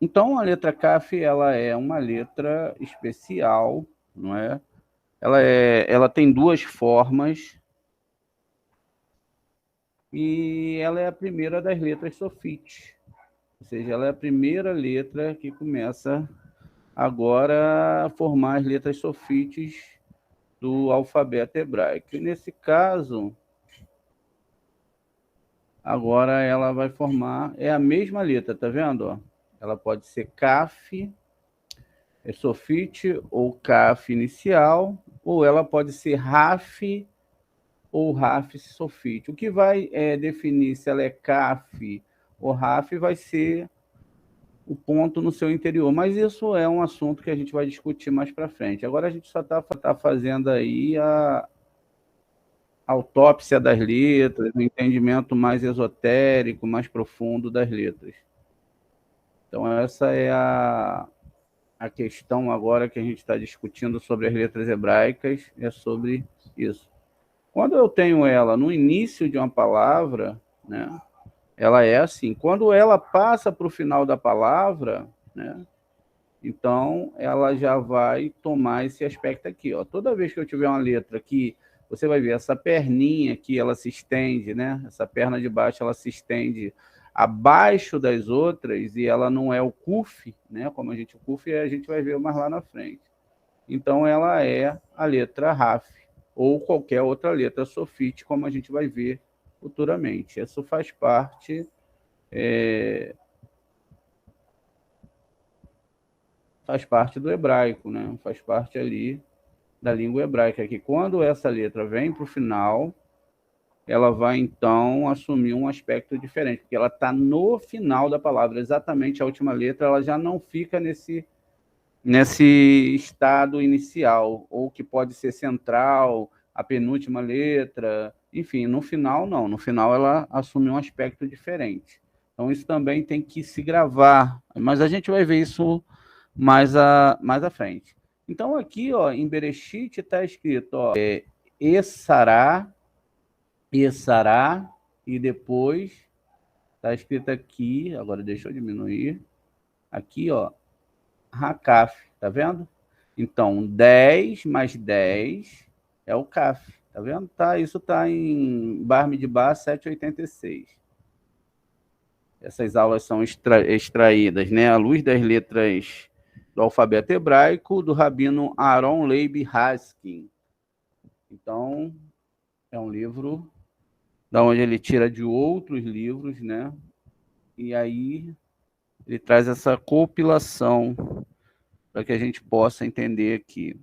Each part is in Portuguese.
Então, a letra CAF, ela é uma letra especial, não é? Ela tem duas formas e ela é a primeira das letras sofite. Ou seja, ela é a primeira letra que começa agora a formar as letras sofites do alfabeto hebraico. E nesse caso, agora ela vai formar, é a mesma letra, tá vendo? Ela pode ser CAF, sofite ou CAF inicial, ou ela pode ser RAF ou RAF sofite. O que vai definir se ela é CAF ou RAF vai ser o ponto no seu interior, mas isso é um assunto que a gente vai discutir mais para frente. Agora a gente só está fazendo aí a autópsia das letras, o entendimento mais esotérico, mais profundo das letras. Então essa é a questão agora que a gente está discutindo sobre as letras hebraicas, é sobre isso. Quando eu tenho ela no início de uma palavra, né, ela é assim. Quando ela passa para o final da palavra, né, então ela já vai tomar esse aspecto aqui. Ó. Toda vez que eu tiver uma letra aqui, você vai ver essa perninha aqui, ela se estende, né? Essa perna de baixo, ela se estende abaixo das outras e ela não é o CUF, né? Como o CUF a gente vai ver mais lá na frente. Então ela é a letra RAF ou qualquer outra letra sofite, como a gente vai ver futuramente. Isso faz parte do hebraico, né? Faz parte ali da língua hebraica, que quando essa letra vem para o final, ela vai então assumir um aspecto diferente, porque ela está no final da palavra, exatamente a última letra, ela já não fica nesse estado inicial, ou que pode ser central, a penúltima letra, enfim, no final não, no final ela assume um aspecto diferente. Então isso também tem que se gravar, mas a gente vai ver isso mais à frente. Então aqui, ó, em Bereshit está escrito, ó, Essará, Essará, e depois está escrito aqui, agora deixa eu diminuir, aqui, ó, Hakaf, tá vendo? Então, 10 mais 10 é o CAF, tá vendo? Tá, isso tá em Barme de Bar 786. Essas aulas são extraídas, né, à luz das letras do alfabeto hebraico do rabino Aaron Leib Haskin. Então, é um livro da onde ele tira de outros livros, né? E aí ele traz essa compilação para que a gente possa entender aqui.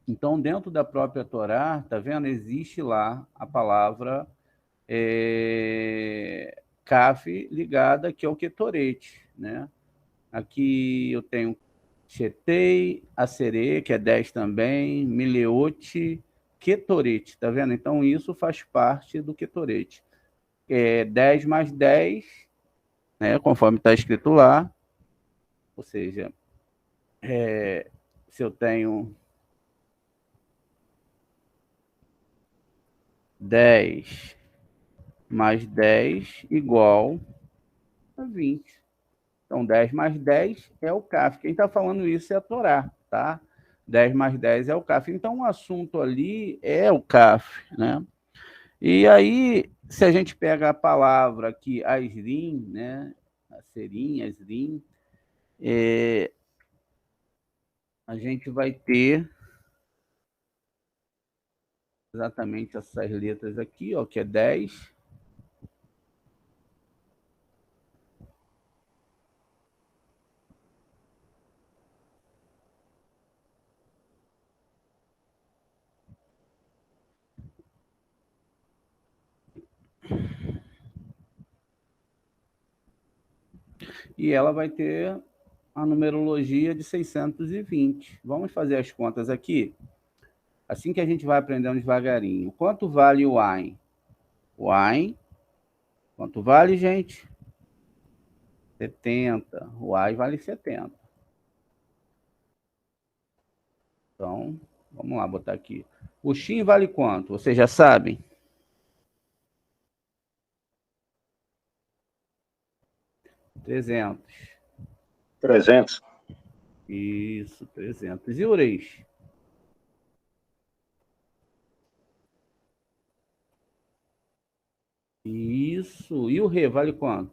Então, dentro da própria Torá, tá vendo? Existe lá a palavra Kaf ligada que é o Ketoret, né? Aqui eu tenho Chetei, Acere, que é 10 também, Mileote, Ketoret, tá vendo? Então isso faz parte do Ketoret. 10 mais 10, né? Conforme está escrito lá, ou seja, se eu tenho 10 mais 10 igual a 20. Então, 10 mais 10 é o CAF. Quem está falando isso é a Torá, tá? 10 mais 10 é o CAF. Então, o assunto ali é o CAF, né? E aí, se a gente pega a palavra aqui, Asrim, né? Serim, Asrim, a gente vai ter exatamente essas letras aqui, ó, que é 10. E ela vai ter a numerologia de 620. Vamos fazer as contas aqui? Assim que a gente vai aprendendo devagarinho. Quanto vale o Ain? O Ain, quanto vale, gente? 70. O Ai vale 70. Então, vamos lá, botar aqui. O Shin vale quanto? Vocês já sabem? 300. 300. Isso, 300. E o reis? Isso. E o rei vale quanto?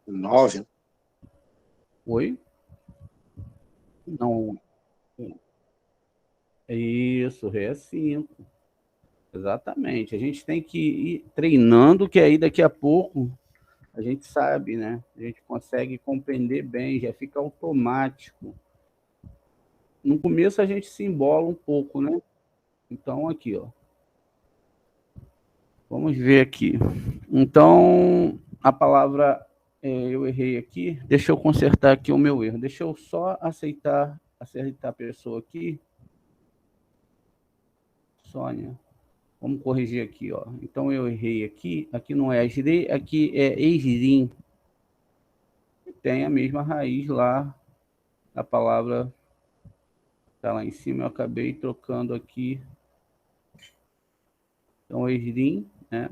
9. Oi? Não. Isso, o rei é 5. Exatamente. A gente tem que ir treinando, que aí daqui a pouco a gente sabe, né? A gente consegue compreender bem, já fica automático. No começo a gente se embola um pouco, né? Então, aqui, ó. Vamos ver aqui. Então, a palavra, eu errei aqui. Deixa eu consertar aqui o meu erro. Deixa eu só acertar a pessoa aqui. Sônia. Vamos corrigir aqui, ó. Então, eu errei aqui. Aqui não é Asri, aqui é Esrim. Tem a mesma raiz lá. A palavra está lá em cima. Eu acabei trocando aqui. Então, Esrim, né?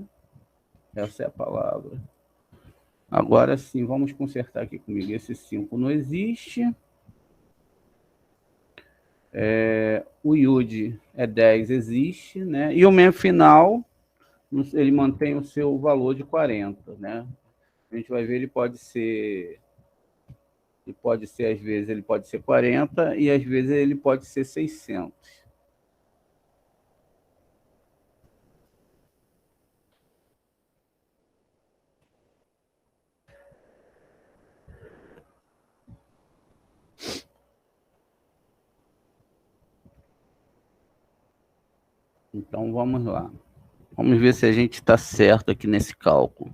Essa é a palavra. Agora sim, vamos consertar aqui comigo. Esse 5 não existe. O Yud é 10, existe, né? E o Mem final, ele mantém o seu valor de 40, né? A gente vai ver, às vezes, ele pode ser 40 e às vezes ele pode ser 600. Então, vamos lá. Vamos ver se a gente está certo aqui nesse cálculo.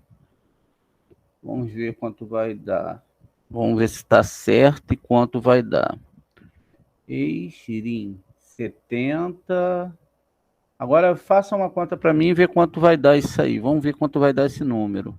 Vamos ver quanto vai dar. Vamos ver se está certo e quanto vai dar. Eixirim, 70. Agora faça uma conta para mim e vê quanto vai dar isso aí. Vamos ver quanto vai dar esse número.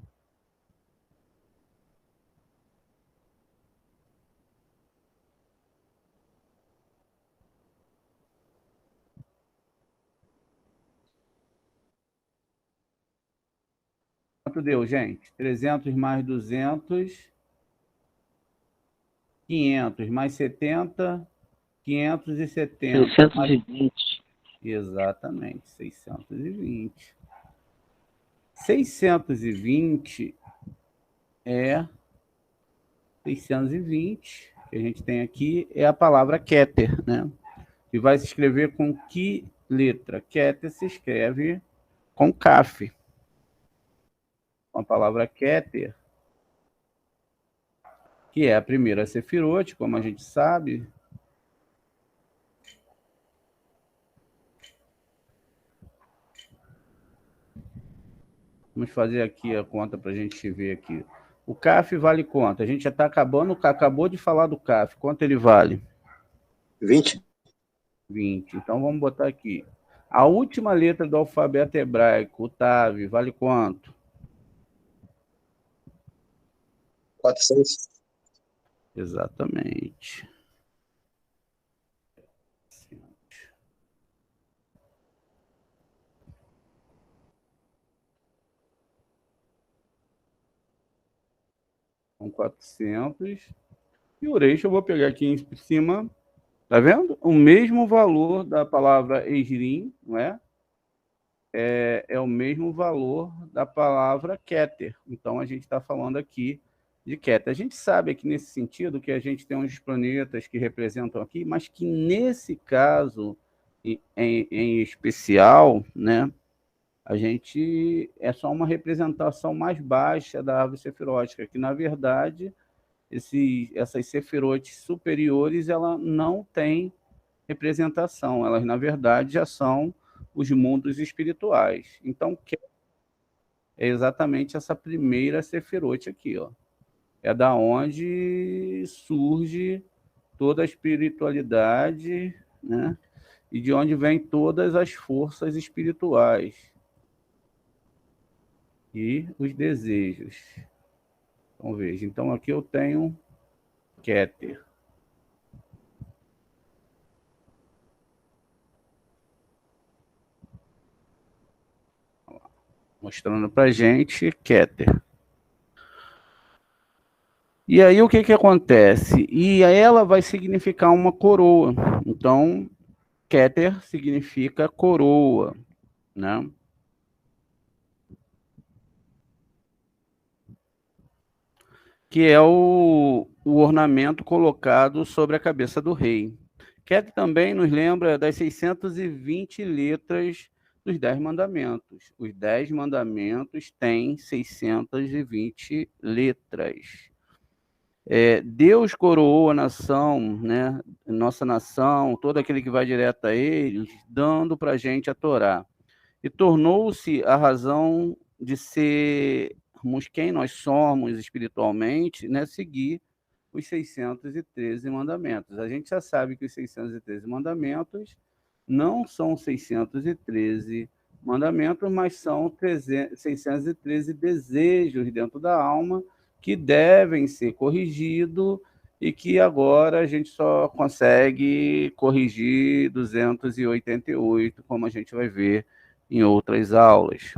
Quanto deu, gente? 300 mais 200, 500 mais 70, 570. 620. Exatamente, 620. 620 é 620, que a gente tem aqui, é a palavra Keter, né? E vai se escrever com que letra? Keter se escreve com Kaf. A palavra Keter, que é a primeira Sefirote, como a gente sabe. Vamos fazer aqui a conta para a gente ver aqui. O CAF vale quanto? A gente já está acabando, acabou de falar do CAF. Quanto ele vale? 20. 20. Então vamos botar aqui. A última letra do alfabeto hebraico, o TAV, vale quanto? 400. Exatamente. São 400. E o Reich eu vou pegar aqui em cima. Tá vendo? O mesmo valor da palavra Esrim, não é? É o mesmo valor da palavra Keter. Então, a gente está falando aqui de Keter. A gente sabe aqui nesse sentido que a gente tem uns planetas que representam aqui, mas que nesse caso, em especial, né, a gente é só uma representação mais baixa da árvore sefirótica, que na verdade essas sefirotes superiores ela não tem representação, elas na verdade já são os mundos espirituais. Então, é exatamente essa primeira sefirote aqui, ó. É da onde surge toda a espiritualidade, né? E de onde vêm todas as forças espirituais e os desejos. Então, veja. Então, aqui eu tenho Keter. Mostrando para gente Keter. E aí o que que acontece? E aí ela vai significar uma coroa. Então, Keter significa coroa, né? Que é o ornamento colocado sobre a cabeça do rei. Keter também nos lembra das 620 letras dos 10 mandamentos. Os 10 mandamentos têm 620 letras. Deus coroou a nação, né? Nossa nação, todo aquele que vai direto a eles, dando para a gente a Torá. E tornou-se a razão de sermos quem nós somos espiritualmente, né? Seguir os 613 mandamentos. A gente já sabe que os 613 mandamentos não são 613 mandamentos, mas são 613 desejos dentro da alma que devem ser corrigidos e que agora a gente só consegue corrigir 288, como a gente vai ver em outras aulas.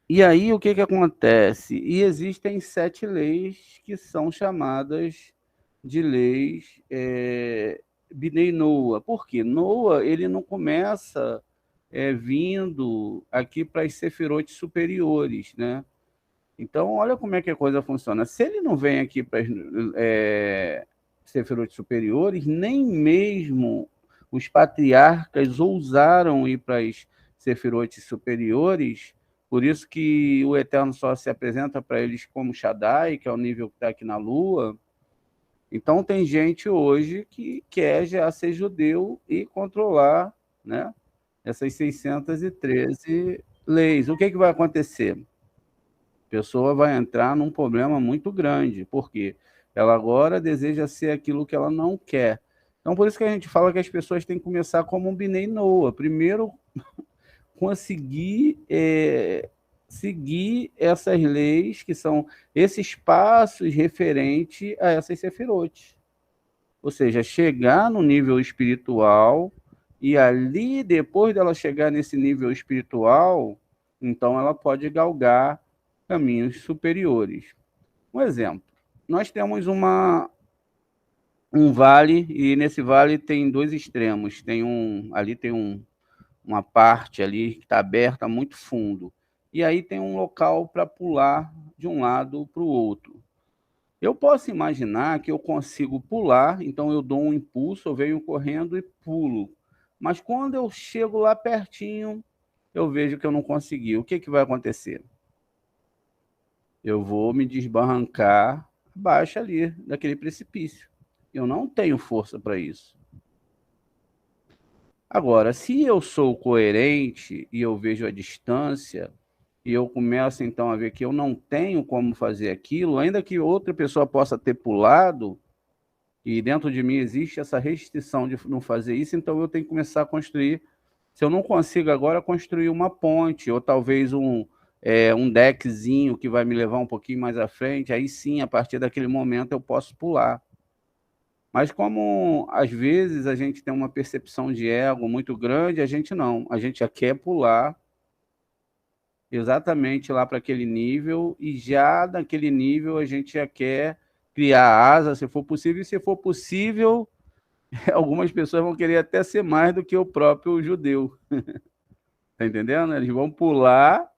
E aí, o que acontece? E existem 7 leis que são chamadas de leis Bnei Noa. Por quê? Noa, ele não começa vindo aqui para as sefirot superiores, né? Então, olha como é que a coisa funciona. Se ele não vem aqui para as sefirot superiores, nem mesmo os patriarcas ousaram ir para as sefirot superiores. Por isso que o Eterno só se apresenta para eles como Shaddai, que é o nível que está aqui na Lua. Então, tem gente hoje que quer já ser judeu e controlar, né, essas 613 leis. O que vai acontecer? A pessoa vai entrar num problema muito grande, porque ela agora deseja ser aquilo que ela não quer. Então, por isso que a gente fala que as pessoas têm que começar como um Bnei Noa. Primeiro, conseguir seguir essas leis, que são esses passos referentes a essas sefirot. Ou seja, chegar no nível espiritual e ali, depois dela chegar nesse nível espiritual, então ela pode galgar caminhos superiores. Um exemplo, nós temos um vale, e nesse vale tem 2 extremos. Ali tem uma parte ali que está aberta muito fundo. E aí tem um local para pular de um lado para o outro. Eu posso imaginar que eu consigo pular, então eu dou um impulso, eu venho correndo e pulo. Mas quando eu chego lá pertinho, eu vejo que eu não consegui. O que vai acontecer? Eu vou me desbarrancar abaixo ali, daquele precipício. Eu não tenho força para isso. Agora, se eu sou coerente e eu vejo a distância, e eu começo então a ver que eu não tenho como fazer aquilo, ainda que outra pessoa possa ter pulado, e dentro de mim existe essa restrição de não fazer isso, então eu tenho que começar a construir. Se eu não consigo agora, construir uma ponte, ou talvez um deckzinho que vai me levar um pouquinho mais à frente, aí sim, a partir daquele momento eu posso pular. Mas como às vezes a gente tem uma percepção de ego muito grande, a gente não. A gente já quer pular exatamente lá para aquele nível, e já naquele nível a gente já quer criar asa, se for possível, e se for possível, algumas pessoas vão querer até ser mais do que o próprio judeu. Tá entendendo? Eles vão pular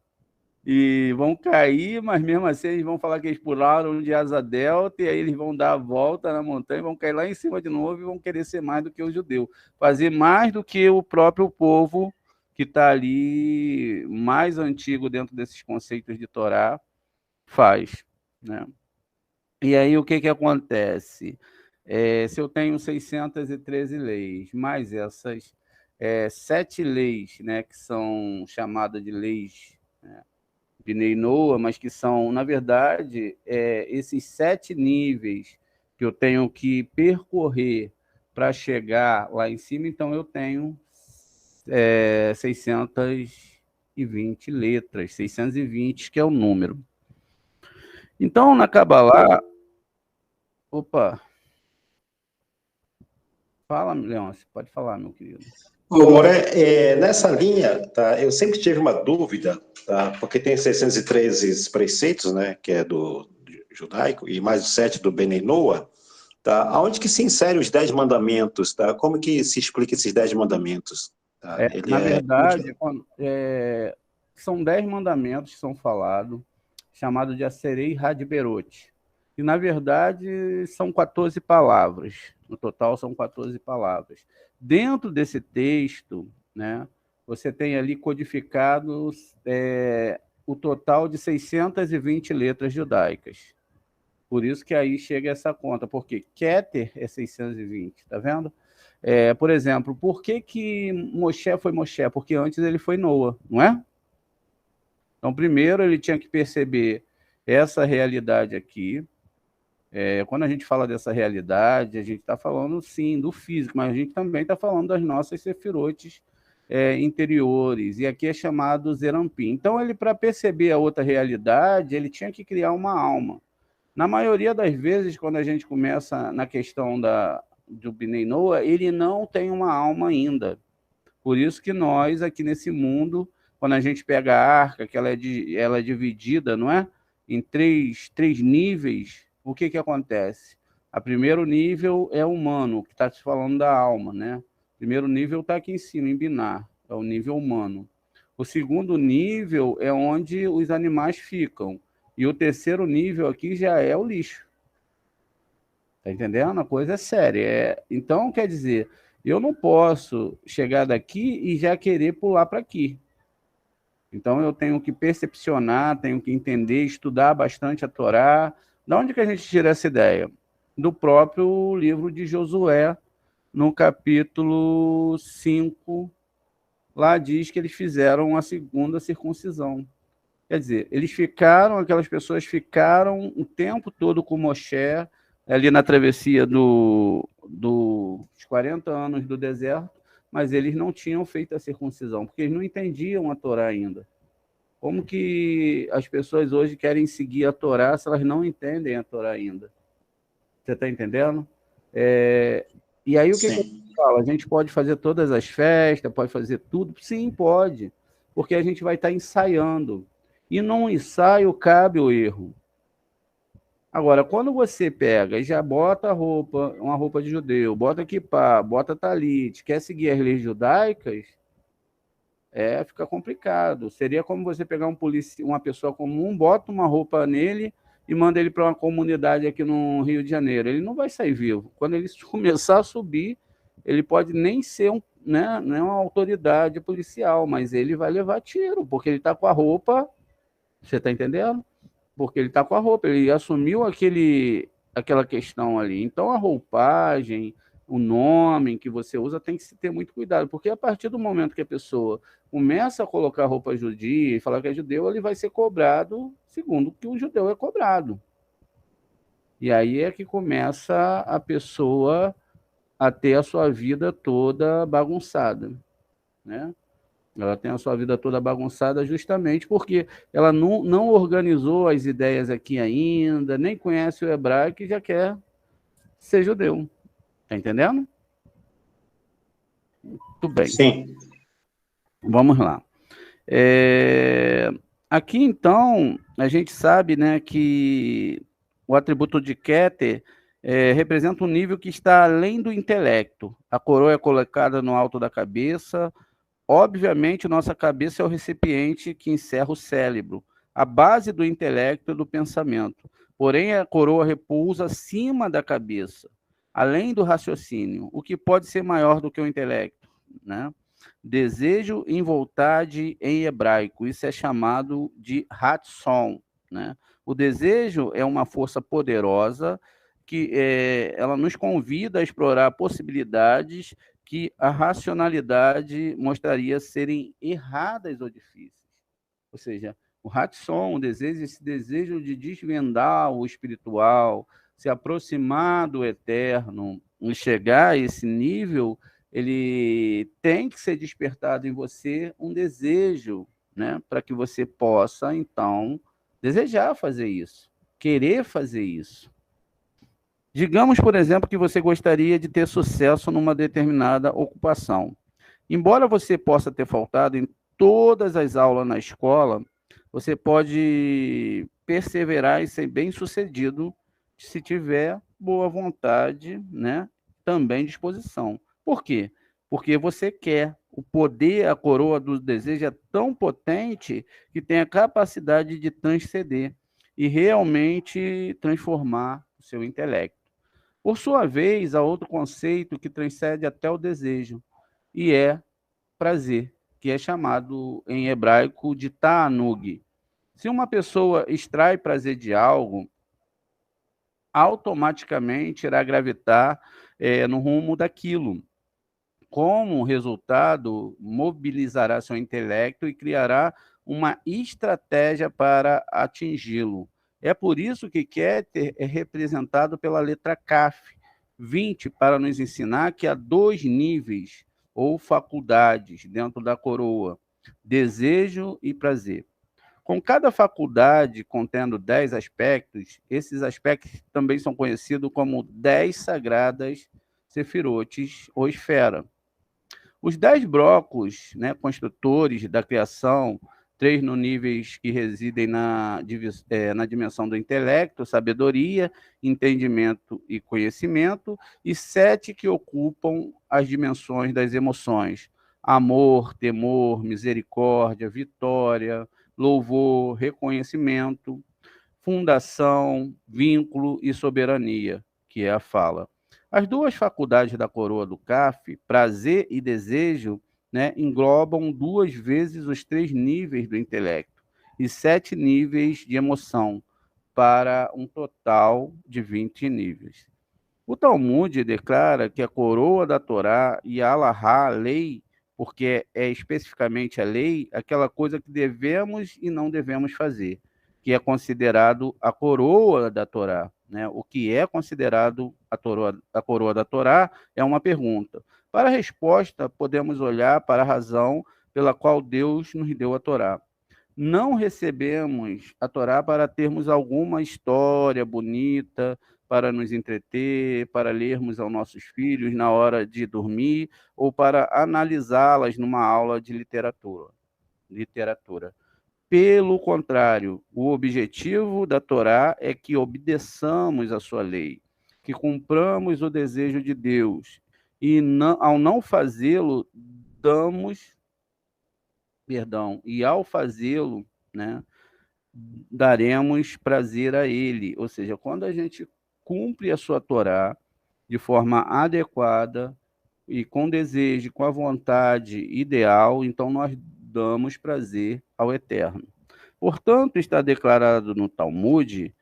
e vão cair, mas mesmo assim eles vão falar que eles pularam de asa delta, e aí eles vão dar a volta na montanha, vão cair lá em cima de novo e vão querer ser mais do que o judeu, fazer mais do que o próprio povo que está ali, mais antigo dentro desses conceitos de Torá, faz, né? E aí o que acontece? Se eu tenho 613 leis, mais essas 7 leis, né, que são chamadas de leis, né, Bnei Noa, mas que são, na verdade, esses 7 níveis que eu tenho que percorrer para chegar lá em cima, então eu tenho 620 letras, 620 que é o número. Então, na Kabbalah... Opa! Fala, Leôncio, pode falar, meu querido. Ô, Moré, nessa linha, tá, eu sempre tive uma dúvida, tá, porque tem 613 preceitos, né, que é do judaico, e mais os 7 do Benei Noah, tá? Aonde que se insere os 10 mandamentos? Tá? Como que se explica esses 10 mandamentos? Tá? Na verdade, Que são 10 mandamentos que são falados, chamado de Aserei Hadberot. E, na verdade, são 14 palavras. No total, são 14 palavras. Dentro desse texto, né, você tem ali codificados o total de 620 letras judaicas. Por isso que aí chega essa conta, porque Keter é 620, tá vendo? Por exemplo, por que Moshe foi Moshe? Porque antes ele foi Noa, não é? Então, primeiro ele tinha que perceber essa realidade aqui. Quando a gente fala dessa realidade, a gente está falando, sim, do físico, mas a gente também está falando das nossas sefirotes interiores, e aqui é chamado Zerampim. Então, ele, para perceber a outra realidade, ele tinha que criar uma alma. Na maioria das vezes, quando a gente começa na questão do Bnei Noah, ele não tem uma alma ainda. Por isso que nós, aqui nesse mundo, quando a gente pega a arca, que ela é dividida, não é? Em três níveis, o que acontece? O primeiro nível é humano, que está te falando da alma, né? O primeiro nível está aqui em cima, em Binar, é o nível humano. O segundo nível é onde os animais ficam. E o terceiro nível aqui já é o lixo. Tá entendendo? A coisa é séria. Então, quer dizer, eu não posso chegar daqui e já querer pular para aqui. Então, eu tenho que percepcionar, tenho que entender, estudar bastante a Torá. Da onde que a gente tira essa ideia? Do próprio livro de Josué, no capítulo 5, lá diz que eles fizeram a segunda circuncisão. Quer dizer, aquelas pessoas ficaram o tempo todo com Moshe, ali na travessia dos 40 anos do deserto, mas eles não tinham feito a circuncisão, porque eles não entendiam a Torá ainda. Como que as pessoas hoje querem seguir a Torá se elas não entendem a Torá ainda? Você está entendendo? E aí o que a gente fala? A gente pode fazer todas as festas, pode fazer tudo? Sim, pode, porque a gente vai estar ensaiando. E num ensaio cabe o erro. Agora, quando você pega e já bota uma roupa de judeu, bota kippá, bota talit, quer seguir as leis judaicas, fica complicado. Seria como você pegar uma pessoa comum, bota uma roupa nele e manda ele para uma comunidade aqui no Rio de Janeiro. Ele não vai sair vivo. Quando ele começar a subir, ele pode nem ser não é uma autoridade policial, mas ele vai levar tiro, porque ele está com a roupa. Você está entendendo? Porque ele está com a roupa, ele assumiu aquela questão ali. Então, a roupagem, o nome que você usa tem que se ter muito cuidado, porque a partir do momento que a pessoa começa a colocar roupa judia e falar que é judeu, ele vai ser cobrado segundo o que o judeu é cobrado. E aí é que começa a pessoa a ter a sua vida toda bagunçada, né? Ela tem a sua vida toda bagunçada justamente porque ela não organizou as ideias aqui ainda, nem conhece o hebraico e já quer ser judeu. Está entendendo? Muito bem. Sim. Vamos lá. Aqui, então, a gente sabe, né, que o atributo de Keter representa um nível que está além do intelecto. A coroa é colocada no alto da cabeça. Obviamente, nossa cabeça é o recipiente que encerra o cérebro, a base do intelecto e do pensamento. Porém, a coroa repousa acima da cabeça, além do raciocínio, o que pode ser maior do que o intelecto, né? Desejo em vontade em hebraico, isso é chamado de Ratson, né? O desejo é uma força poderosa que ela nos convida a explorar possibilidades que a racionalidade mostraria serem erradas ou difíceis. Ou seja, o Ratson, esse desejo de desvendar o espiritual, se aproximar do eterno, e chegar a esse nível, ele tem que ser despertado em você um desejo, né, para que você possa, então, desejar fazer isso, querer fazer isso. Digamos, por exemplo, que você gostaria de ter sucesso numa determinada ocupação. Embora você possa ter faltado em todas as aulas na escola, você pode perseverar e ser bem-sucedido se tiver boa vontade, né? Também disposição. Por quê? Porque você quer. O poder, a coroa do desejo é tão potente que tem a capacidade de transcender e realmente transformar o seu intelecto. Por sua vez, há outro conceito que transcende até o desejo, e é prazer, que é chamado em hebraico de ta'anug. Se uma pessoa extrai prazer de algo, automaticamente irá gravitar no rumo daquilo. Como resultado, mobilizará seu intelecto e criará uma estratégia para atingi-lo. É por isso que Keter é representado pela letra Kaf, 20, para nos ensinar que há dois níveis ou faculdades dentro da coroa: desejo e prazer. Com cada faculdade contendo 10 aspectos, esses aspectos também são conhecidos como 10 sagradas sefirotes ou esfera. Os 10 blocos, né, construtores da criação, 3 no níveis que residem na dimensão do intelecto, sabedoria, entendimento e conhecimento, e 7 que ocupam as dimensões das emoções: amor, temor, misericórdia, vitória, louvor, reconhecimento, fundação, vínculo e soberania, que é a fala. As duas faculdades da coroa do CAF, prazer e desejo, né, englobam 2 vezes os 3 níveis do intelecto e 7 níveis de emoção, para um total de 20 níveis. O Talmud declara que a coroa da Torá e a Alahá, a lei, porque é especificamente a lei, aquela coisa que devemos e não devemos fazer, que é considerado a coroa da Torá. Né? O que é considerado a coroa da Torá é uma pergunta. Para a resposta, podemos olhar para a razão pela qual Deus nos deu a Torá. Não recebemos a Torá para termos alguma história bonita, para nos entreter, para lermos aos nossos filhos na hora de dormir ou para analisá-las numa aula de literatura. Pelo contrário, o objetivo da Torá é que obedeçamos a sua lei, que cumpramos o desejo de Deus e ao não fazê-lo, e ao fazê-lo, né, daremos prazer a ele. Ou seja, quando a gente cumpre a sua Torá de forma adequada e com desejo, com a vontade ideal, então nós damos prazer ao Eterno. Portanto, está declarado no Talmud,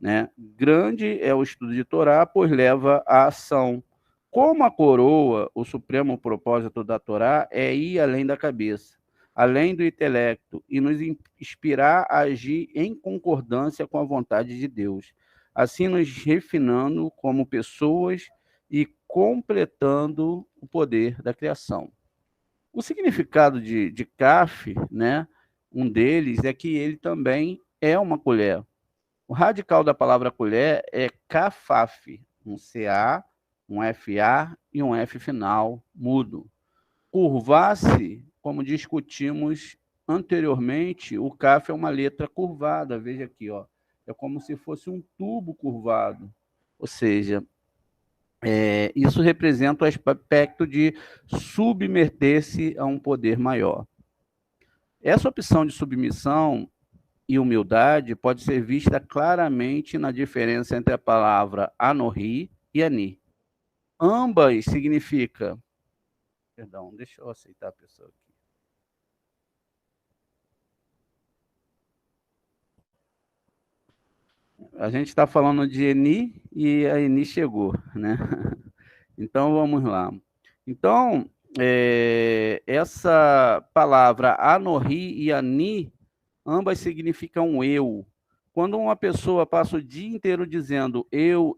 né, grande é o estudo de Torá, pois leva à ação. Como a coroa, o supremo propósito da Torá é ir além da cabeça, além do intelecto, e nos inspirar a agir em concordância com a vontade de Deus, assim nos refinando como pessoas e completando o poder da criação. O significado de Kaf, né, um deles é que ele também é uma colher. O radical da palavra colher é kafaf, um CA, um FA e um F final, mudo. Curvar-se, como discutimos anteriormente, o CAF é uma letra curvada, veja aqui, ó. É como se fosse um tubo curvado. Ou seja, isso representa o aspecto de submeter-se a um poder maior. Essa opção de submissão e humildade pode ser vista claramente na diferença entre a palavra anorri e ani. Ambas significam... Perdão, deixa eu aceitar a pessoa aqui. A gente está falando de Eni e a Eni chegou, né? Então, vamos lá. Então, essa palavra anorri e ani, ambas significam eu. Quando uma pessoa passa o dia inteiro dizendo eu,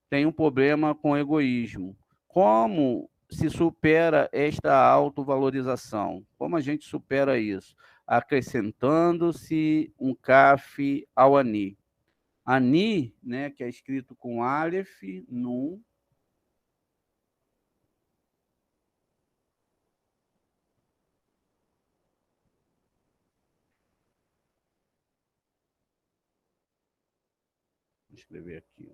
tem um problema com egoísmo. Como se supera esta autovalorização? Como a gente supera isso? Acrescentando-se um caf ao ani. Ani, né, que é escrito com Aleph, Nun, escrever aqui.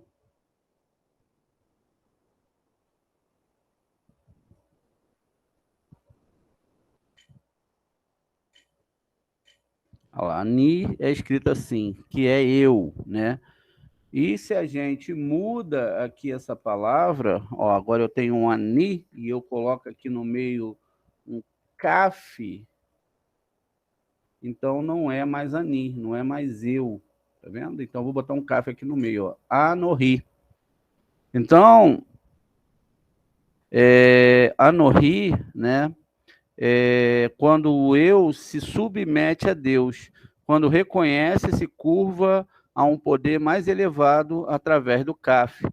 Olha lá, Ani é escrito assim, que é eu, né? E se a gente muda aqui essa palavra, ó, agora eu tenho um Ani e eu coloco aqui no meio um Kaf, então não é mais Ani, não é mais eu, tá vendo? Então vou botar um Kaf aqui no meio, ó, Anorri. Então, Anorri, né? Quando o eu se submete a Deus, quando reconhece, se curva a um poder mais elevado através do Kaf.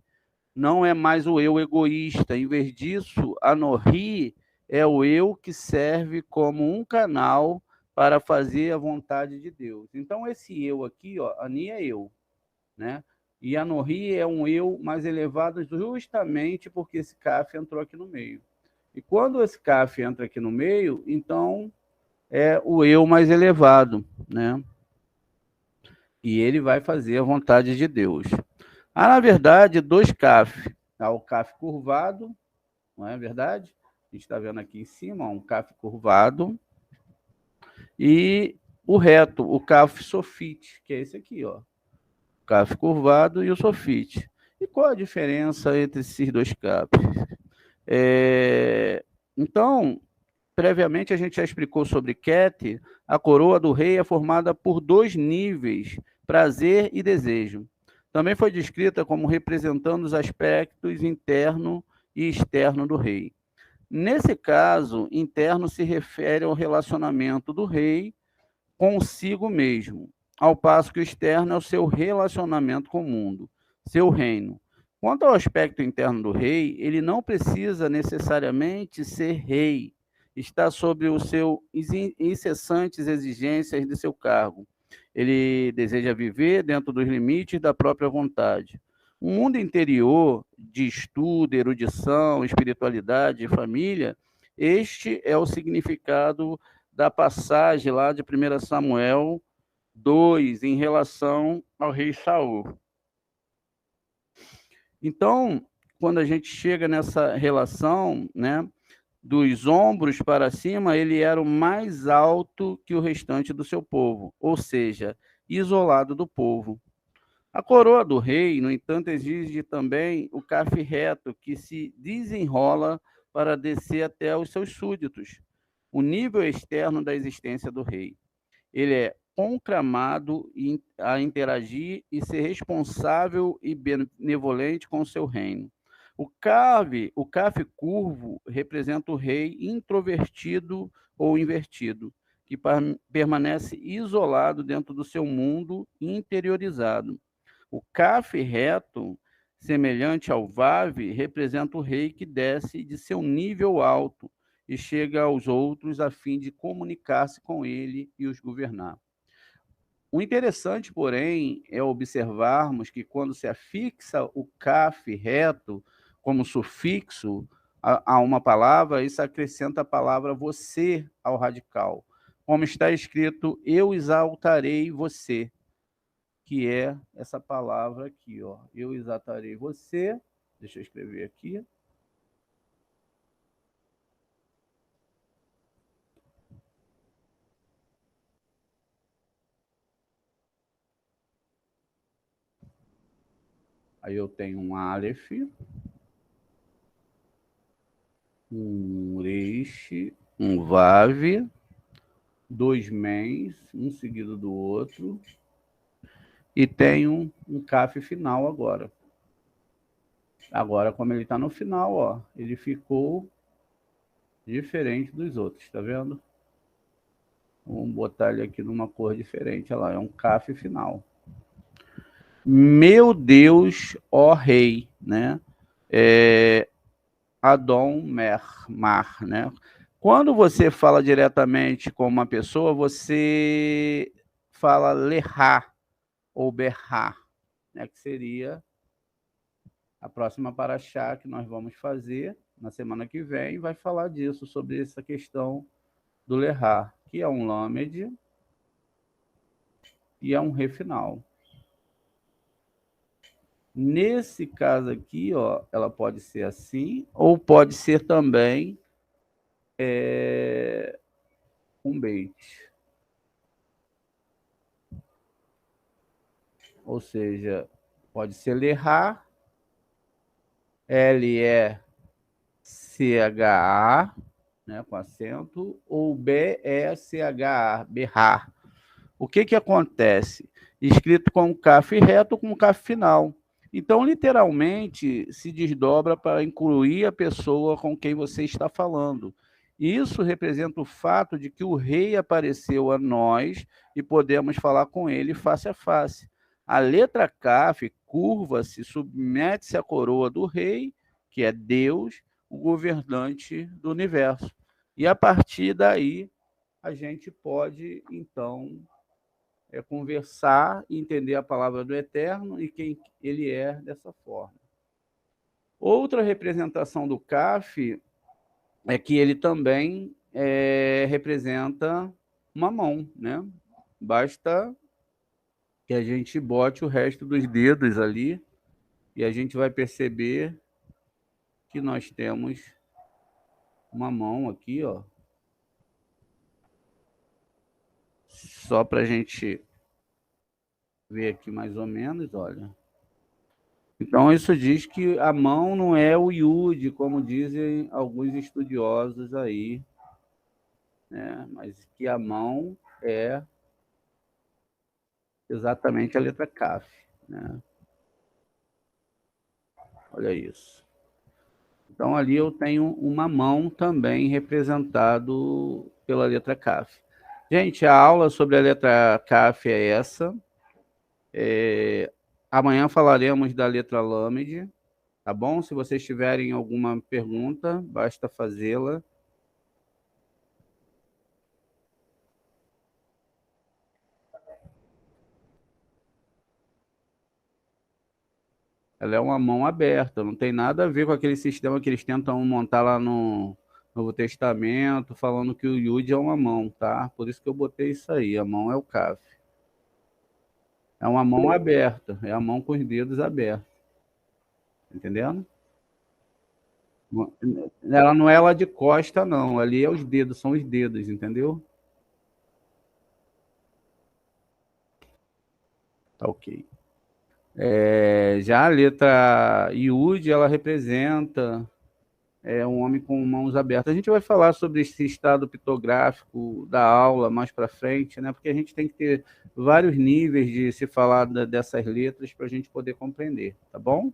Não é mais o eu egoísta, em vez disso, Anorri é o eu que serve como um canal para fazer a vontade de Deus. Então, esse eu aqui, ó, Ani é eu, né? E Anorri é um eu mais elevado justamente porque esse Kaf entrou aqui no meio. E quando esse Kaf entra aqui no meio, então é o eu mais elevado, né? E ele vai fazer a vontade de Deus. Há, na verdade, dois Kaf. Há o Kaf curvado, não é verdade? A gente está vendo aqui em cima, ó, um Kaf curvado. E o reto, o Kaf sofite, que é esse aqui, ó. O Kaf curvado e o sofite. E qual a diferença entre esses dois Kafs? Então, previamente a gente já explicou sobre Ket, a coroa do rei é formada por dois níveis, prazer e desejo. Também foi descrita como representando os aspectos interno e externo do rei. Nesse caso, interno se refere ao relacionamento do rei consigo mesmo, ao passo que o externo é o seu relacionamento com o mundo, seu reino. Quanto ao aspecto interno do rei, ele não precisa necessariamente ser rei, está sob os seus incessantes exigências de seu cargo. Ele deseja viver dentro dos limites da própria vontade. Um mundo interior de estudo, erudição, espiritualidade e família, este é o significado da passagem lá de 1 Samuel 2, em relação ao rei Saul. Então, quando a gente chega nessa relação, né, dos ombros para cima, ele era o mais alto que o restante do seu povo, ou seja, isolado do povo. A coroa do rei, no entanto, exige também o cafe reto, que se desenrola para descer até os seus súditos, o nível externo da existência do rei. Ele é conclamado a interagir e ser responsável e benevolente com o seu reino. O cave curvo representa o rei introvertido ou invertido, que permanece isolado dentro do seu mundo interiorizado. O caf reto, semelhante ao vave, representa o rei que desce de seu nível alto e chega aos outros a fim de comunicar-se com ele e os governar. O interessante, porém, é observarmos que quando se afixa o caf reto como sufixo a uma palavra, isso acrescenta a palavra você ao radical. Como está escrito, eu exaltarei você, que é essa palavra aqui, ó. Eu exaltarei você. Deixa eu escrever aqui. Aí eu tenho um Aleph, um Resh, um Vav, dois Mens, um seguido do outro, e tenho um Kaf final agora. Agora, como ele está no final, ó, ele ficou diferente dos outros, tá vendo? Vamos botar ele aqui numa cor diferente, olha lá, é um Kaf final. Meu Deus, ó Rei, né? Adon Mar, né? Quando você fala diretamente com uma pessoa, você fala lerá ou berrá, né? Que seria a próxima paraxá que nós vamos fazer na semana que vem, vai falar disso, sobre essa questão do lerá, que é um lamed e é um ré final. Nesse caso aqui, ó, ela pode ser assim, ou pode ser também um beit. Ou seja, pode ser lerrar, L-E-C-H-A, né, com acento, ou B-E-C-H-A, berrar. O que que acontece? Escrito com CAF reto com CAF final. Então, literalmente, se desdobra para incluir a pessoa com quem você está falando. Isso representa o fato de que o rei apareceu a nós e podemos falar com ele face a face. A letra CAF curva-se, submete-se à coroa do rei, que é Deus, o governante do universo. E a partir daí, a gente pode, então, conversar e entender a palavra do Eterno e quem ele é dessa forma. Outra representação do CAF é que ele também representa uma mão, né? Basta que a gente bote o resto dos dedos ali e a gente vai perceber que nós temos uma mão aqui, ó. Só para a gente ver aqui mais ou menos, olha. Então, isso diz que a mão não é o Yud, como dizem alguns estudiosos aí, né? Mas que a mão é exatamente a letra Kaf, né? Olha isso. Então, ali eu tenho uma mão também representado pela letra Kaf. Gente, a aula sobre a letra Kaf é essa. Amanhã falaremos da letra Lamed, tá bom? Se vocês tiverem alguma pergunta, basta fazê-la. Ela é uma mão aberta, não tem nada a ver com aquele sistema que eles tentam montar lá no Novo Testamento, falando que o Yud é uma mão, tá? Por isso que eu botei isso aí, a mão é o Kaf. É uma mão aberta, é a mão com os dedos abertos. Entendendo? Ela não é lá de costa, não. Ali é os dedos, são os dedos, entendeu? Tá ok. Já a letra Yud, ela representa um homem com mãos abertas. A gente vai falar sobre esse estado pitográfico da aula mais para frente, né? Porque a gente tem que ter vários níveis de se falar dessas letras para a gente poder compreender, tá bom?